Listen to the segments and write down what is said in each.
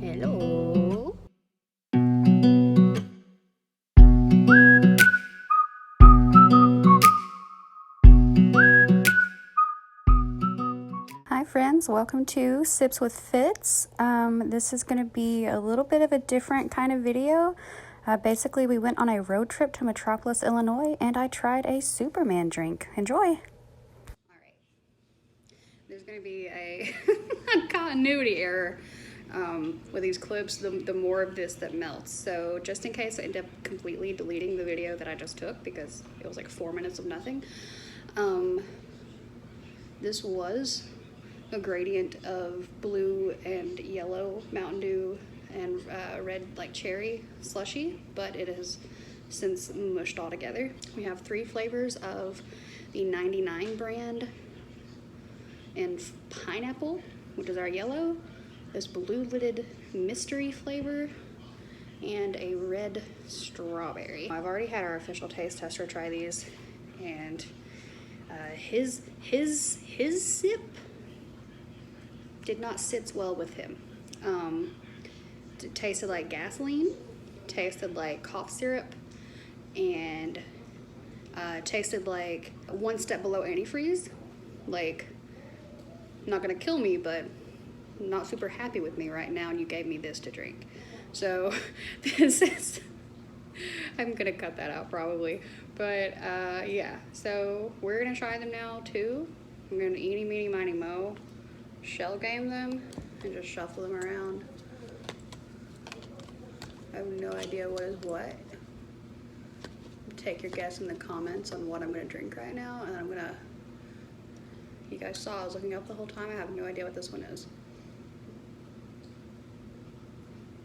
Hello. Hi friends, welcome to Sips with Fitz. This is going to be a little bit of a different kind of video. Basically, we went on a road trip to Metropolis, Illinois, and I tried a Superman drink. Enjoy! Alright, there's going to be a continuity error with these clips, the more of this that melts. So just in case I end up completely deleting the video that I just took because it was like 4 minutes of nothing, this was a gradient of blue and yellow Mountain Dew and red like cherry slushy, but it has since mushed all together. We have 3 flavors of the 99 brand and pineapple, which is our yellow, this blue lidded mystery flavor, and a red strawberry. I've already had our official taste tester try these, and his sip did not sit well with him. It tasted like gasoline, tasted like cough syrup, and tasted like one step below antifreeze. Like, not gonna kill me, but not super happy with me right now, and you gave me this to drink. So this is, I'm gonna cut that out probably, but yeah, so we're gonna try them now too. I'm gonna eeny, meeny, miny, moe, shell game them, and just shuffle them around. I have no idea what is what. Take your guess in the comments on what I'm gonna drink right now, and I'm gonna, you guys saw I was looking up the whole time. I have no idea what this one is.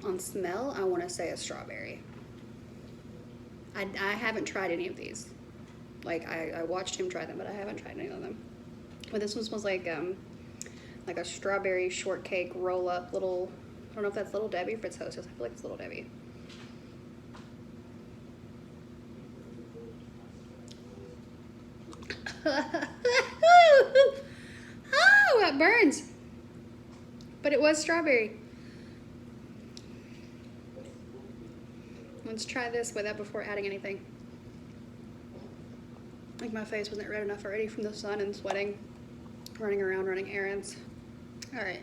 On smell, I want to say a strawberry. I haven't tried any of these. Like, I watched him try them, but I haven't tried any of them. But this one smells like a strawberry shortcake roll up little, I don't know if that's Little Debbie or Fitz Hostess. I feel like it's Little Debbie. Oh, that burns. But it was strawberry. Let's try this without before adding anything. Like, my face wasn't red enough already from the sun and sweating, running around, running errands. All right,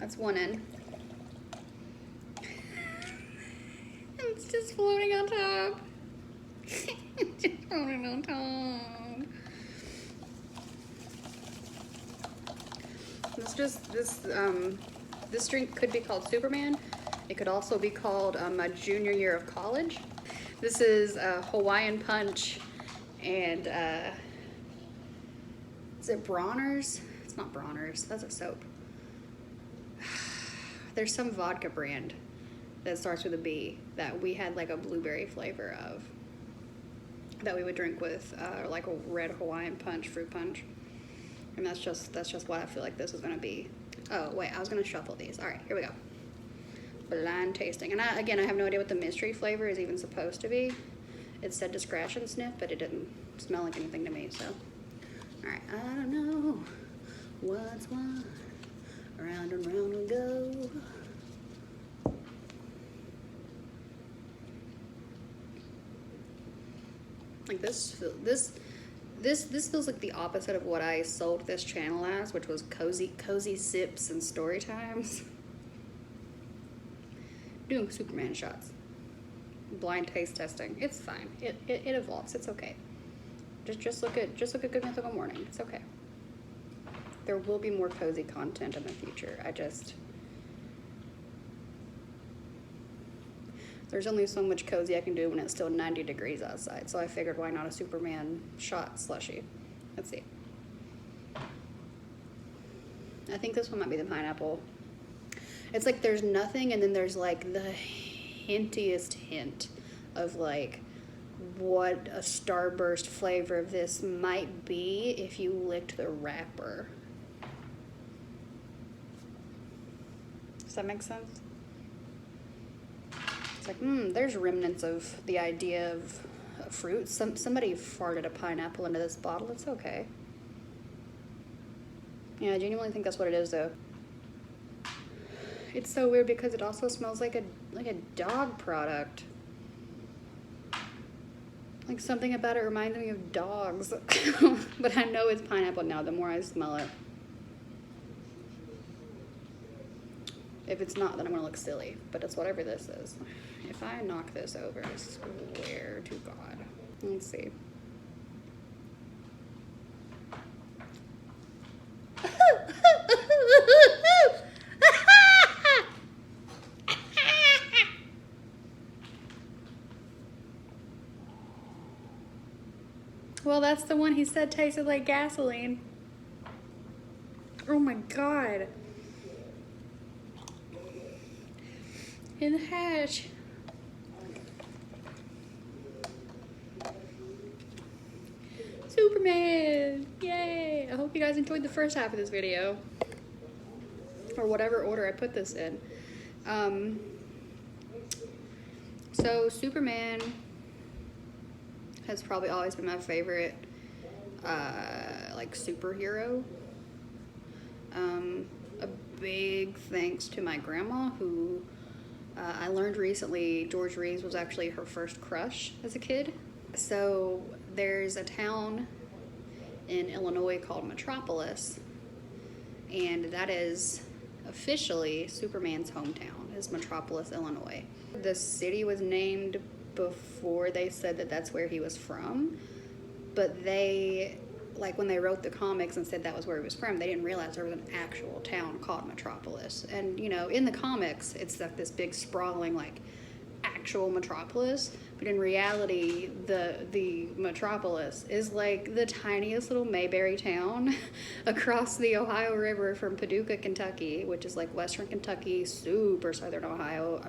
that's one end. It's just floating on top. It's just floating on top. This drink could be called Superman. It could also be called my junior year of college. This is Hawaiian Punch and is it Bronner's? It's not Bronner's, that's a soap. There's some vodka brand that starts with a B that we had like a blueberry flavor of that we would drink with like a red Hawaiian Punch, fruit punch. And that's just what I feel like this is gonna be. Oh wait, I was gonna shuffle these. All right, here we go. Blind tasting. And I have no idea what the mystery flavor is even supposed to be. It said discretion sniff, but it didn't smell like anything to me, so. All right, I don't know what's what. Round and round we go. Like this feels like the opposite of what I sold this channel as, which was cozy sips and story times. Doing Superman shots, blind taste testing. It's fine. It evolves. It's okay. Just look at Good Mythical Morning. It's okay. There will be more cozy content in the future. There's only so much cozy I can do when it's still 90 degrees outside. So I figured, why not a Superman shot slushy? Let's see. I think this one might be the pineapple. It's like there's nothing, and then there's like the hintiest hint of like what a starburst flavor of this might be if you licked the wrapper. Does that make sense? It's like, there's remnants of the idea of fruit. Somebody farted a pineapple into this bottle. It's okay. Yeah, I genuinely think that's what it is, though. It's so weird because it also smells like a dog product. Like something about it reminds me of dogs. But I know it's pineapple now the more I smell it. If it's not, then I'm gonna look silly, but it's whatever this is. If I knock this over, I swear to God. Let's see. Well, that's the one he said tasted like gasoline. Oh my God. In the hash. Superman! Yay! I hope you guys enjoyed the first half of this video. Or whatever order I put this in. So Superman has probably always been my favorite like superhero. A big thanks to my grandma, who I learned recently George Reeves was actually her first crush as a kid. So there's a town in Illinois called Metropolis, and that is officially Superman's hometown, is Metropolis, Illinois. The city was named before they said that that's where he was from, but they, like when they wrote the comics and said that was where he was from, they didn't realize there was an actual town called Metropolis. And you know, in the comics it's like this big sprawling like actual metropolis, but in reality the metropolis is like the tiniest little Mayberry town across the Ohio River from Paducah, Kentucky, which is like western Kentucky, super southern Ohio,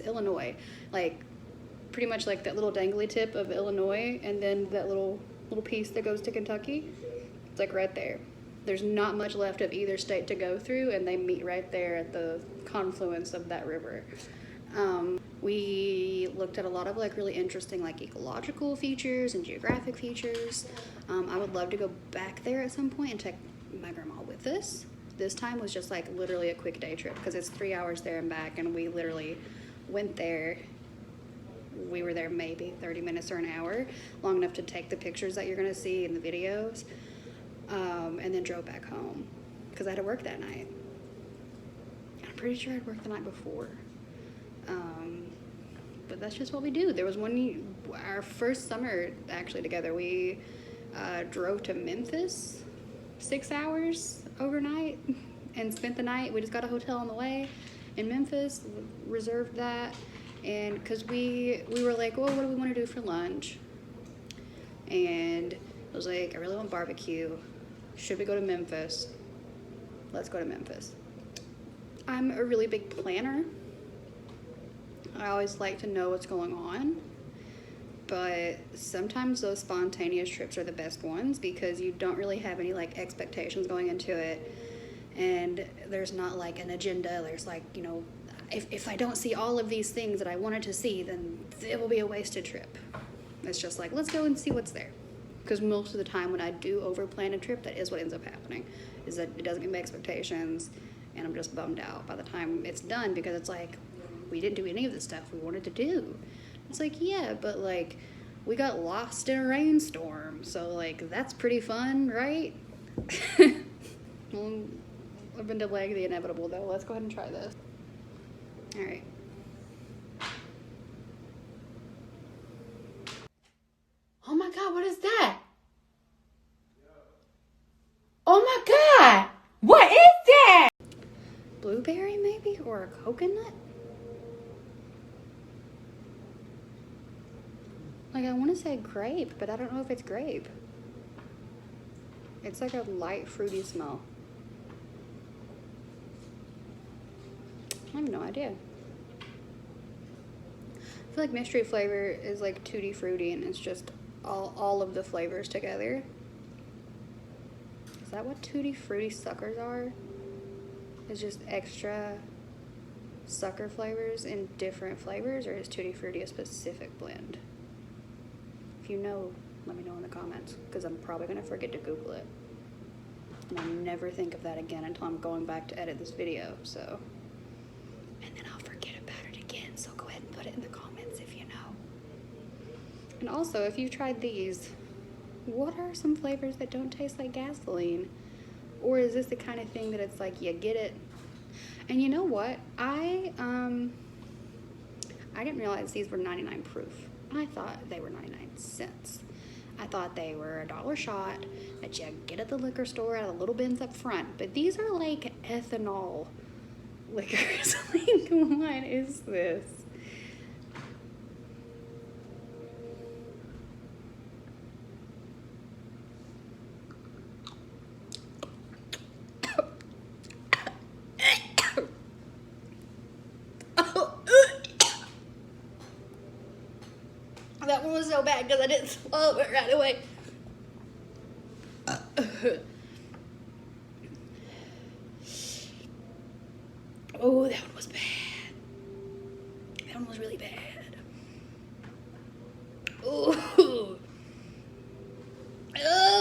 Illinois, like pretty much like that little dangly tip of Illinois, and then that little piece that goes to Kentucky. It's like right there. There's not much left of either state to go through, and they meet right there at the confluence of that river. We looked at a lot of like really interesting like ecological features and geographic features. I would love to go back there at some point and take my grandma with us. This time was just like literally a quick day trip because it's 3 hours there and back, and we literally went there. We were there maybe 30 minutes or an hour, long enough to take the pictures that you're gonna see in the videos, and then drove back home because I had to work that night. I'm pretty sure I'd worked the night before. But that's just what we do. There was our first summer actually together, we drove to Memphis, 6 hours overnight, and spent the night. We just got a hotel on the way in Memphis, reserved that, and because we were like, well, what do we want to do for lunch? And I was like, I really want barbecue. Should we go to Memphis? Let's go to Memphis. I'm a really big planner. I always like to know what's going on, but sometimes those spontaneous trips are the best ones because you don't really have any like expectations going into it, and there's not like an agenda. There's like, you know, if I don't see all of these things that I wanted to see, then it will be a wasted trip. It's just like, let's go and see what's there. Because most of the time when I do overplan a trip, that is what ends up happening, is that it doesn't meet my expectations, and I'm just bummed out by the time it's done, because it's like, we didn't do any of the stuff we wanted to do. It's like, yeah, but like, we got lost in a rainstorm, so like, that's pretty fun, right? Well, I've been delaying the inevitable though. Let's go ahead and try this. All right. Oh my God, what is that? Oh my God, what is that? Blueberry maybe, or a coconut? Like, I want to say grape, but I don't know if it's grape. It's like a light fruity smell. I have no idea. I feel like mystery flavor is like tutti frutti, and it's just all of the flavors together. Is that what tutti frutti suckers are? It's just extra sucker flavors in different flavors, or is tutti frutti a specific blend? If you know, let me know in the comments, because I'm probably going to forget to Google it. And I'll never think of that again until I'm going back to edit this video, so and then I'll forget about it again. So go ahead and put it in the comments if you know. And also, if you've tried these, what are some flavors that don't taste like gasoline? Or is this the kind of thing that it's like you get it? And you know what? I didn't realize these were 99 proof. I thought they were 99 cents. I thought they were $1 shot that you get at the liquor store out of little bins up front. But these are like ethanol liquors. Like, what is this? That one was so bad because I didn't swallow it right away. Oh, that one was bad. That one was really bad. Oh, oh,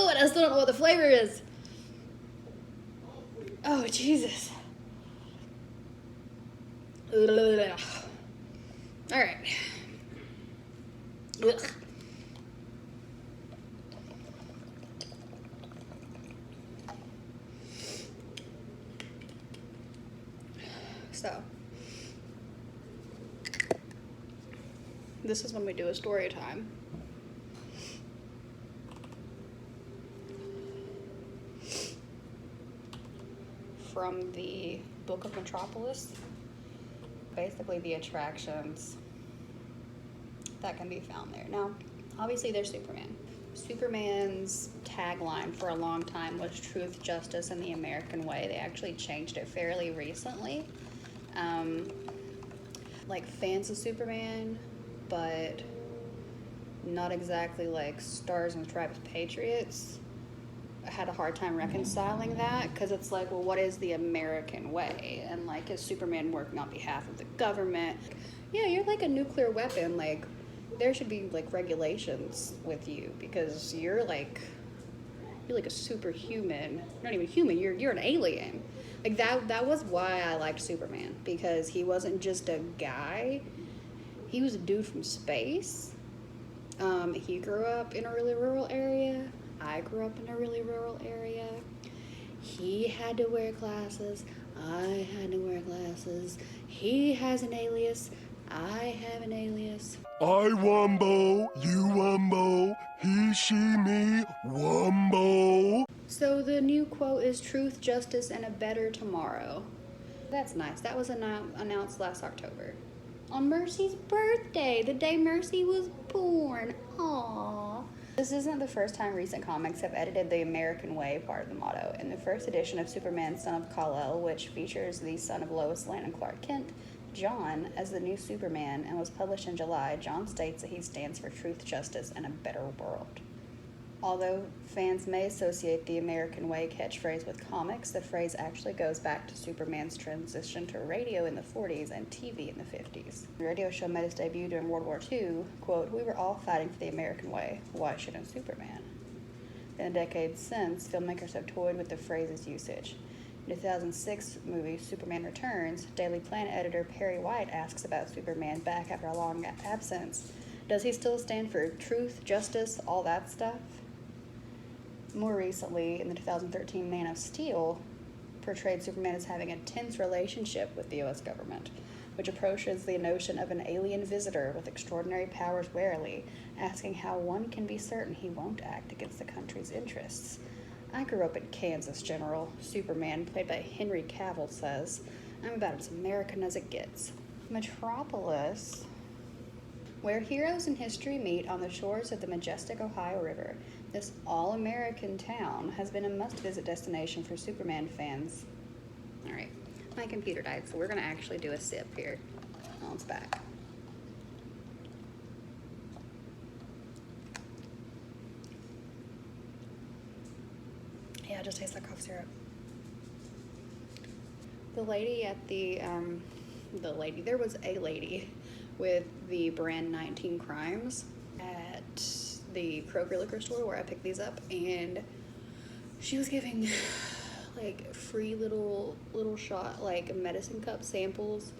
and I still don't know what the flavor is. Oh, Jesus. All right. Ugh. So, this is when we do a story time. From the book of Metropolis. Basically the attractions that can be found there. Now, obviously there's Superman. Superman's tagline for a long time was truth, justice, and the American way. They actually changed it fairly recently. Like fans of Superman, but not exactly like Stars and Stripes patriots. I had a hard time reconciling that because it's like, well, what is the American way? And like, is Superman working on behalf of the government? Yeah, you're like a nuclear weapon. Like, there should be like regulations with you because you're like a superhuman. You're not even human. You're an alien. Like that was why I liked Superman, because he wasn't just a guy. He was a dude from space. He grew up in a really rural area. I grew up in a really rural area. He had to wear glasses. I had to wear glasses. He has an alias. I have an alias. I wumbo, you wumbo, he, she, me, wumbo. So the new quote is truth, justice, and a better tomorrow. That's nice. That was announced last October. On Mercy's birthday, the day Mercy was born. Aww. This isn't the first time recent comics have edited the American way part of the motto. In the first edition of Superman, Son of Kal-El, which features the son of Lois Lane and Clark Kent, John, as the new Superman, and was published in July, John states that he stands for truth, justice, and a better world. Although fans may associate the American way catchphrase with comics, the phrase actually goes back to Superman's transition to radio in the 40s and TV in the 50s. The radio show made its debut during World War II, quote, "We were all fighting for the American way. Why shouldn't Superman?" In the decades since, filmmakers have toyed with the phrase's usage. In the 2006 movie Superman Returns, Daily Planet editor Perry White asks about Superman back after a long absence. Does he still stand for truth, justice, all that stuff? More recently, in the 2013 Man of Steel, portrayed Superman as having a tense relationship with the U.S. government, which approaches the notion of an alien visitor with extraordinary powers warily, asking how one can be certain he won't act against the country's interests. "I grew up in Kansas, General," Superman, played by Henry Cavill, says. "I'm about as American as it gets." Metropolis, where heroes in history meet on the shores of the majestic Ohio River, this all-American town has been a must-visit destination for Superman fans. All right, my computer died, so we're going to actually do a sip here. Oh, it's back. Yeah, it just tastes like cough syrup. There was a lady with the brand 19 Crimes at the Kroger liquor store where I picked these up, and she was giving like free little shot, like medicine cup samples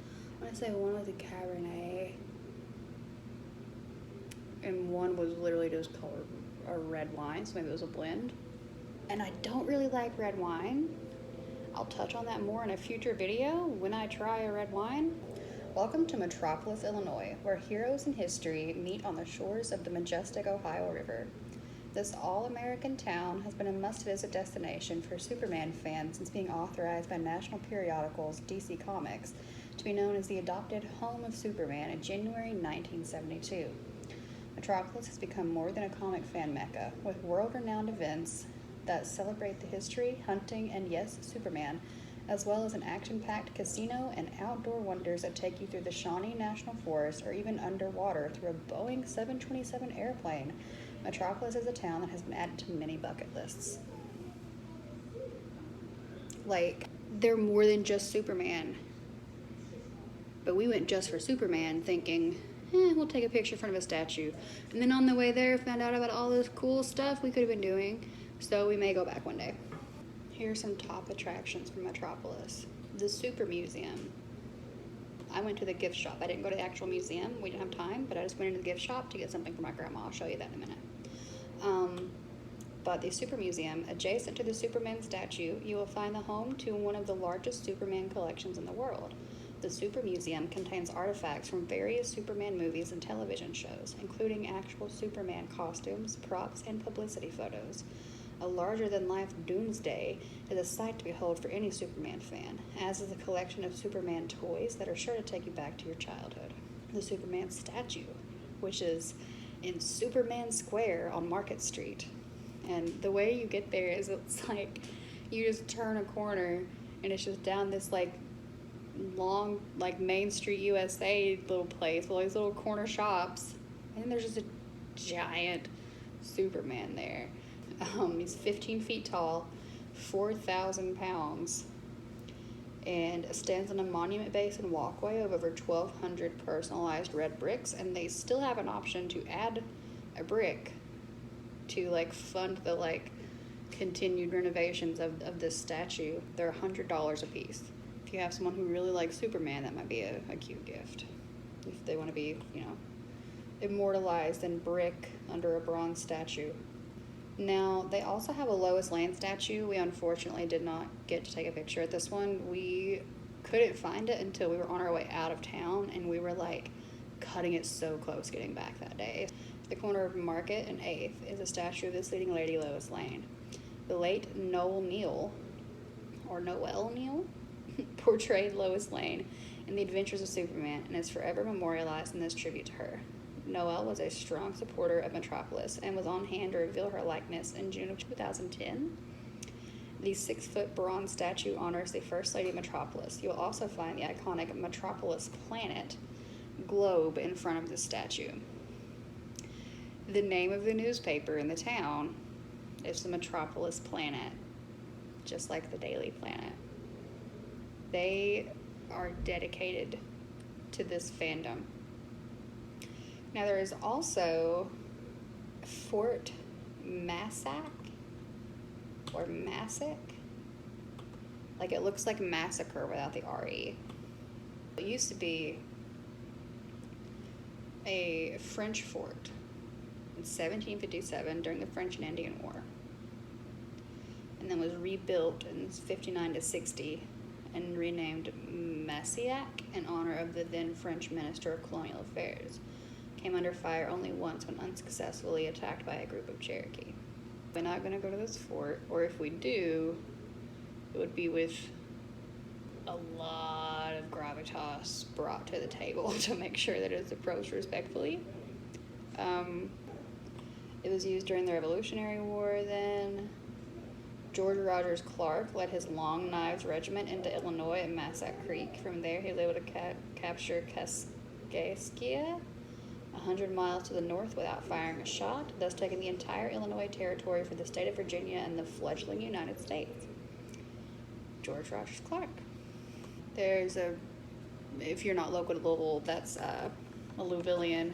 I say one was a Cabernet, and one was literally just called a red wine, so maybe it was a blend. And I don't really like red wine. I'll touch on that more in a future video when I try a red wine. Welcome to Metropolis, Illinois, where heroes in history meet on the shores of the majestic Ohio River. This all-American town has been a must-visit destination for Superman fans since being authorized by national periodicals DC Comics to be known as the adopted home of Superman in January 1972. Metropolis has become more than a comic fan mecca, with world-renowned events that celebrate the history, hunting, and yes, Superman, as well as an action-packed casino and outdoor wonders that take you through the Shawnee National Forest or even underwater through a Boeing 727 airplane. Metropolis is a town that has been added to many bucket lists. Like, they're more than just Superman. But we went just for Superman thinking, we'll take a picture in front of a statue. And then on the way there, found out about all this cool stuff we could have been doing. So we may go back one day. Here's some top attractions from Metropolis. The Super Museum. I went to the gift shop. I didn't go to the actual museum. We didn't have time, but I just went into the gift shop to get something for my grandma. I'll show you that in a minute. But the Super Museum, adjacent to the Superman statue, you will find the home to one of the largest Superman collections in the world. The Super Museum contains artifacts from various Superman movies and television shows, including actual Superman costumes, props, and publicity photos. A larger-than-life Doomsday is a sight to behold for any Superman fan, as is a collection of Superman toys that are sure to take you back to your childhood. The Superman statue, which is in Superman Square on Market Street. And the way you get there is it's like you just turn a corner and it's just down this like long like Main Street USA little place with all these little corner shops, and then there's just a giant Superman there. He's 15 feet tall, 4,000 pounds, and stands on a monument base and walkway of over 1,200 personalized red bricks, and they still have an option to add a brick to like fund the like continued renovations of this statue. They're $100 a piece. If you have someone who really likes Superman, that might be a cute gift. If they want to be, immortalized in brick under a bronze statue. Now, they also have a Lois Lane statue. We unfortunately did not get to take a picture at this one. We couldn't find it until we were on our way out of town, and we were like cutting it so close getting back that day. The corner of Market and 8th is a statue of this leading lady, Lois Lane. The late Noel Neal portrayed Lois Lane in The Adventures of Superman and is forever memorialized in this tribute to her. Noel was a strong supporter of Metropolis and was on hand to reveal her likeness in June of 2010. The 6-foot bronze statue honors the First Lady of Metropolis. You will also find the iconic Metropolis planet globe in front of the statue. The name of the newspaper in the town is the Metropolis Planet, just like the Daily Planet. They are dedicated to this fandom. Now there is also Fort Massac, or Massac. Like it looks like massacre without the R-E. It used to be a French fort in 1757 during the French and Indian War, and then was rebuilt in 59 to 60 and renamed Massac in honor of the then French Minister of Colonial Affairs. Came under fire only once when unsuccessfully attacked by a group of Cherokee. We're not going to go to this fort, or if we do, it would be with a lot of gravitas brought to the table to make sure that it's approached respectfully. It was used during the Revolutionary War then. George Rogers Clark led his Long Knives Regiment into Illinois at Massac Creek. From there, he was able to capture Kaskaskia, 100 miles to the north, without firing a shot, thus taking the entire Illinois territory for the state of Virginia and the fledgling United States. George Rogers Clark. There's if you're not local to Louisville, that's a Louisvillian,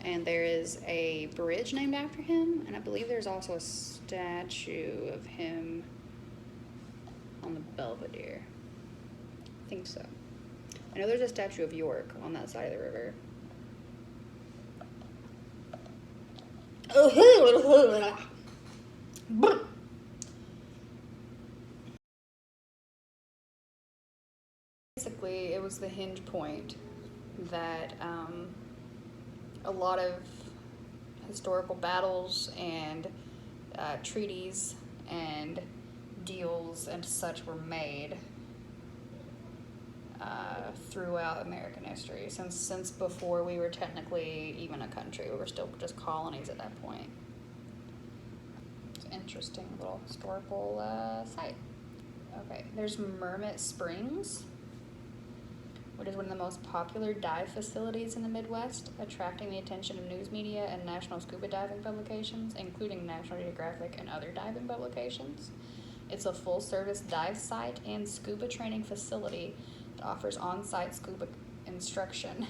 and there is a bridge named after him, and I believe there's also a statue of him on the Belvedere. I think so. I know there's a statue of York on that side of the river. Basically, it was the hinge point that a lot of historical battles and treaties and deals and such were made throughout American history, since before we were technically even a country. We were still just colonies at that point. It's an interesting little historical site. Okay, there's Mermitt Springs, which is one of the most popular dive facilities in the Midwest, attracting the attention of news media and national scuba diving publications, including National Geographic and other diving publications. It's a full-service dive site and scuba training facility that offers on-site scuba instruction.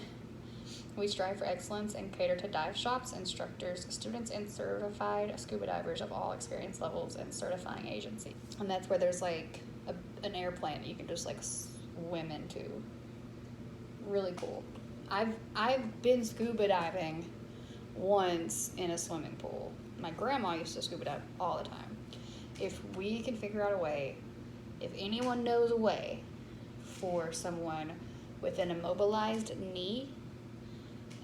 We strive for excellence and cater to dive shops, instructors, students, and certified scuba divers of all experience levels and certifying agency. And that's where there's like an airplane that you can just like swim into. Really cool. I've been scuba diving once in a swimming pool. My grandma used to scuba dive all the time. If we can figure out a way, if anyone knows a way for someone with an immobilized knee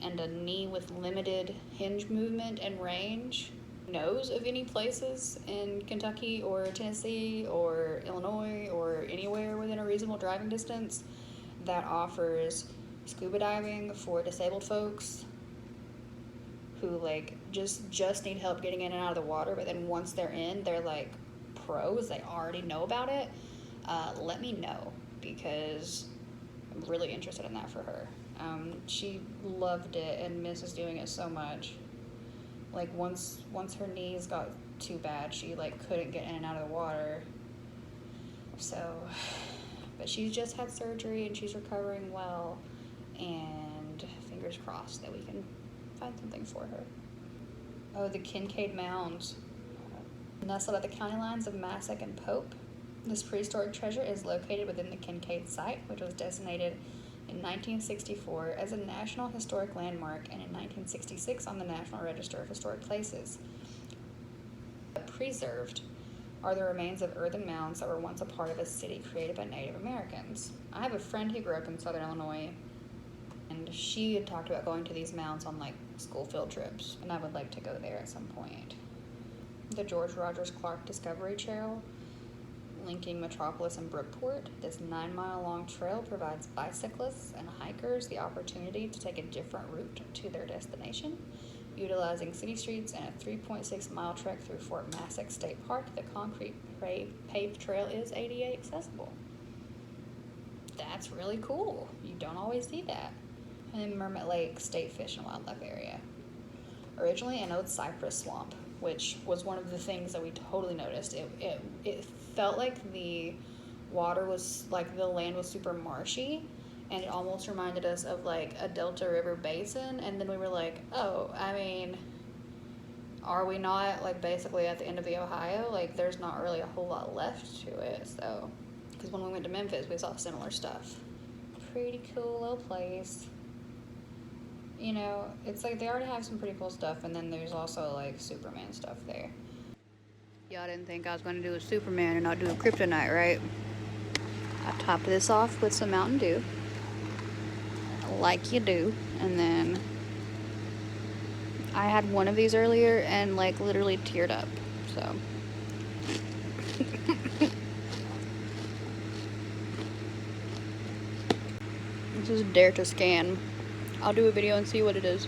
and a knee with limited hinge movement and range, knows of any places in Kentucky or Tennessee or Illinois or anywhere within a reasonable driving distance that offers scuba diving for disabled folks who like just need help getting in and out of the water, but then once they're in, they're like pros, they already know about it, let me know, because I'm really interested in that for her. She loved it and misses doing it so much. Like once her knees got too bad, she like couldn't get in and out of the water. So, but she's just had surgery and she's recovering well, and fingers crossed that we can find something for her. Oh, the Kincaid Mounds. Nestled at the county lines of Massac and Pope, this prehistoric treasure is located within the Kincaid site, which was designated in 1964 as a National Historic Landmark and in 1966 on the National Register of Historic Places. Preserved are the remains of earthen mounds that were once a part of a city created by Native Americans. I have a friend who grew up in Southern Illinois, and she had talked about going to these mounds on like school field trips, and I would like to go there at some point. The George Rogers Clark Discovery Trail, linking Metropolis and Brookport. This 9-mile-long trail provides bicyclists and hikers the opportunity to take a different route to their destination. Utilizing city streets and a 3.6-mile trek through Fort Massac State Park, the concrete paved trail is ADA accessible. That's really cool. You don't always see that. And Mermitt Lake State Fish and Wildlife Area. Originally an old cypress swamp, which was one of the things that we totally noticed. It felt like the water was, like the land was super marshy, and it almost reminded us of like a Delta River basin, and then we were like, oh, I mean, are we not like basically at the end of the Ohio? Like there's not really a whole lot left to it, so, because when we went to Memphis, we saw similar stuff. Pretty cool little place. You know, it's like they already have some pretty cool stuff, and then there's also like Superman stuff there. Y'all didn't think I was going to do a Superman and not do a Kryptonite, right? I topped this off with some Mountain Dew, like you do, and then I had one of these earlier and like literally teared up, so. This is Dare to Scan. I'll do a video and see what it is.